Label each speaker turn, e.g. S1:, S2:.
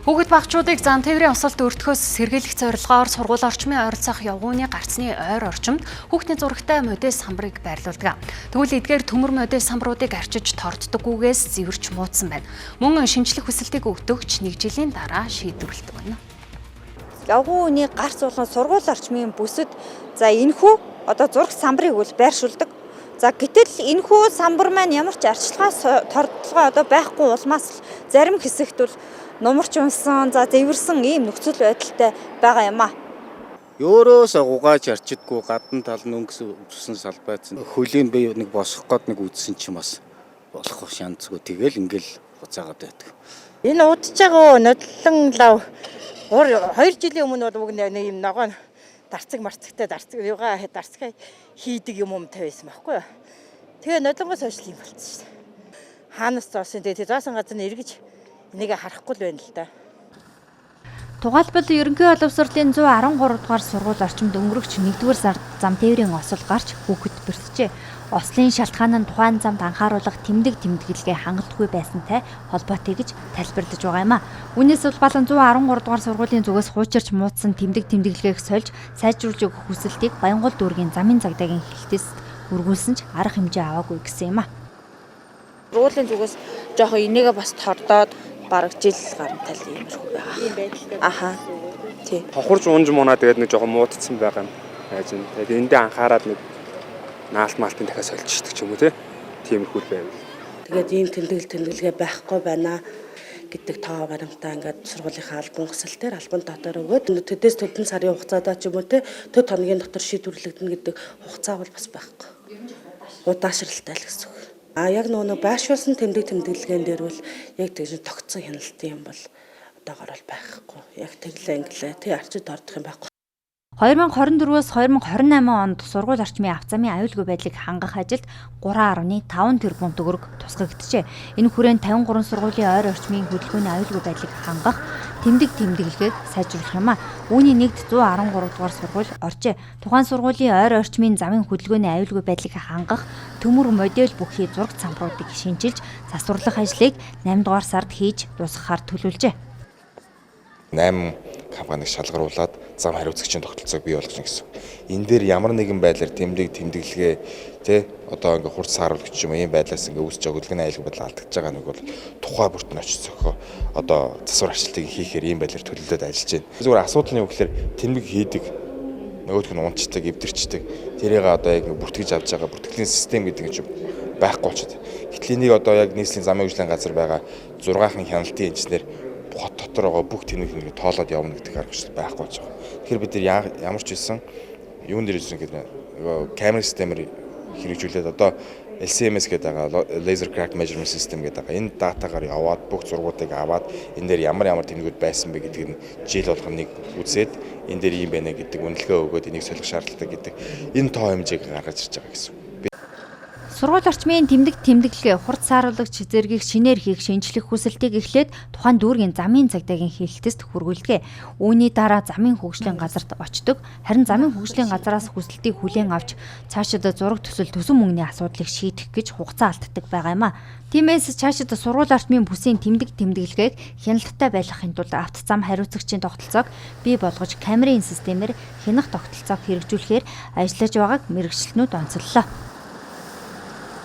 S1: Хүүхэд багчуудыг зам тээврийн осолд өртгөхөөс сэргийлэх зорилгоор сургууль орчмын ойролцоох явгууны гарцны ойр орчимд хүүхдийн зурагтай модел самбарыг байрлуулдаг. Тэгвэл эдгээр төмөр модел самбаруудыг арчиж торддоггүйгээс зэвэрч муудсан байна. Мөн шинжлэх хүсэлтийг өгдөгч 1 жилийн дараа шийдвэрлэдэг байна.
S2: Явгууны гарц болон сургууль орчмын бүсэд энэхүү зураг самбарыг үл байршуулдаг. Гэтэл энэхүү самбар маань ямар ч арчилгаа тордлогоо байхгүй улмаас зарим хэсэгт бол нумарч унсан, зэвэрсэн ийм нөхцөл байдалтай байгаа юм аа.
S3: Өөрөөс угааж арчидгүй гадна тал нь өнгөсөн салбайцсан. Хөлийн бие нэг босох гээд нэг үдсэн ч юм бас болох шаардлагагүй. Тэгэл ингээл буцаагаад байдаг.
S4: Энэ удаж байгаа нодлон лав 2 жилийн өмнө бол нэг юм ногоо дарцаг хийдэг юм тавьсан байхгүй юу. Тэгээ нодлонгоос хойш юм болчихсон шүү дээ. Хаанаас зоосон тэгээ зоосон газар нь эргэж энийг харахгүй л байна л да.
S5: Тугаалбал ерөнхий боловсролын 113 дугаар сургууль орчимд өнгөрөгч 1-р сард зам тээврийн осол гарч хүүхэд бэртжээ. Ослын шалтгаан нь тухайн замд анхааруулах тэмдэглэгээ хангалтгүй байсантай холбоотой гэж тайлбарлаж байгаа юм а. Үүнээс улбалан 113 дугаар сургуулийн зүгээс хуучирч муудсан тэмдэглэгээг сольж сайжруулж өгөх хүсэлтийг Баянгол дүүргийн замын цагдаагийн хэлтэст үргүүлсэн ч арга хэмжээ аваагүй гэсэн юм а.
S2: Сургуулийн зүгээс жоохон энийгээ бас тордоод бараг жил гарантай л иймэрхүү байгаа. Тийм байдалтай. Аха. Тий.
S6: Хохорж унж мунаа тэгээд нэг жоохон муудсан байгаа юм. Яаж юм. Тэгээд эндээ анхаарал нэг наалт маалтын дахиад сольждаг ч юм уу тиймэрхүү байв.
S4: Тэгээд ийм тэмдэглэгээ байхгүй байна гэдэг тоо баримтаа ингээд сургуулийнхаа албан гисэлтээр албан дотор өгөөд төдөөс төдөн сарын хугацаадаа ч юм уу төд хоногийн дотор шийдвэрлэгдэнэ гэдэг хугацаа бол бас байхгүй. Удаашралтай л гэсэн үг. Яг нөгөө байшуулсан тэмдэглэгээнд дээр бол яг тэгж тогтсон хяналтын юм бол одоогоор бол байхгүй. Яг тэглээ арчид ордох юм байхгүй.
S5: 2024-өөс 2028 онд сургууль орчмын авто замын аюулгүй байдлыг хангах ажилд 3.5 тэрбум төгрөг тусгагджээ. Энэ хүрээнд 53 сургуулийн ойр орчмын хөдөлгөөний аюулгүй байдлыг хангах тэмдэглэгийг сайжруулах юм а. Үүний нэгд 113 дугаар сургууль оржээ. Тухайн сургуулийн ойр орчмын замын хөдөлгөөний аюулгүй байдлыг хангах төмөр модель бүхий зураг самбаруудыг шинжилж засварлах ажлыг 8 дугаар сард хийж дуусгахаар төлөвлөжээ.
S7: 8 компаниг шалгаруулад зам хариуцагчийн тогтолцоог бий болгоно гэсэн. Энэ дээр ямар нэгэн байдлаар тэмдэглэгээ ингээ хурц сааруулагч юм ийм байдлаас ингээ үүсэж байгаа хөдөлгөөний аюулгүй байдал алдагдж байгаа нэг бол тухай бүрт нь очиж зохио засвар арчилтыг хийхээр ийм байдлаар төлөвлөд ажиллаж байна. Зүгээр асуудал нь юу гэхээр тэмдэг хийдэг нөгөөх нь унцдаг, эвдэрчдэг. Тэрийг яг бүртгэж авч байгаа бүртгэлийн систем гэдэг юм байхгүй болчиход. Гэтэл энийг яг нийслэлийн замын хөгжлийн газар байгаа 6хан хяналтын инженер хот дотор байгаа бүх тэмдэг тоолоод явна гэдэг аргачлал байхгүй болж байгаа. Тэгэхээр бид нар ямар ч байсан юун дээр ирсэн гэдэг камер системээр хэрэгжүүлээд LCMS гэдэг laser crack measurement system гэдэг энэ датагаар яваад бүх зургуудыг аваад энэ дээр ямар тэмдгүүд байсан бэ гэдгийг жил болгоныг үзээд энэ дээр юм байна гэдэг үнэлгээ өгөөд энийг солих шаардлагатай гэдэг энэ тоо хэмжээг гаргаж ирж байгаа гэсэн.
S5: Сургууль орчмын тэмдэглэгээ хурц сааруулагч зэргийг шинээр хийх шинжлэх хүсэлтийг эхлээд тухайн дүүргийн замын цагдаагийн хэлтэст хүргүүлдэг. Үүний дараа замын хөгжлийн газарт очдог. Харин замын хөгжлийн газараас хүсэлтийг хүлээн авч цаашид зураг төсөл төсөн мөнгөний асуудлыг шийдэх гэж хугацаа алддаг байгаа юм а. Тиймээс цаашид сургууль орчмын бүсийн тэмдэглэгээг хяналттай байлгахын тулд авто зам хариуцагчийн тогтолцоог бий болгож камерын системээр хянах тогтолцоог хэрэгжүүлэхээр ажиллаж байгааг мэргэжилтнүүд онцоллоо.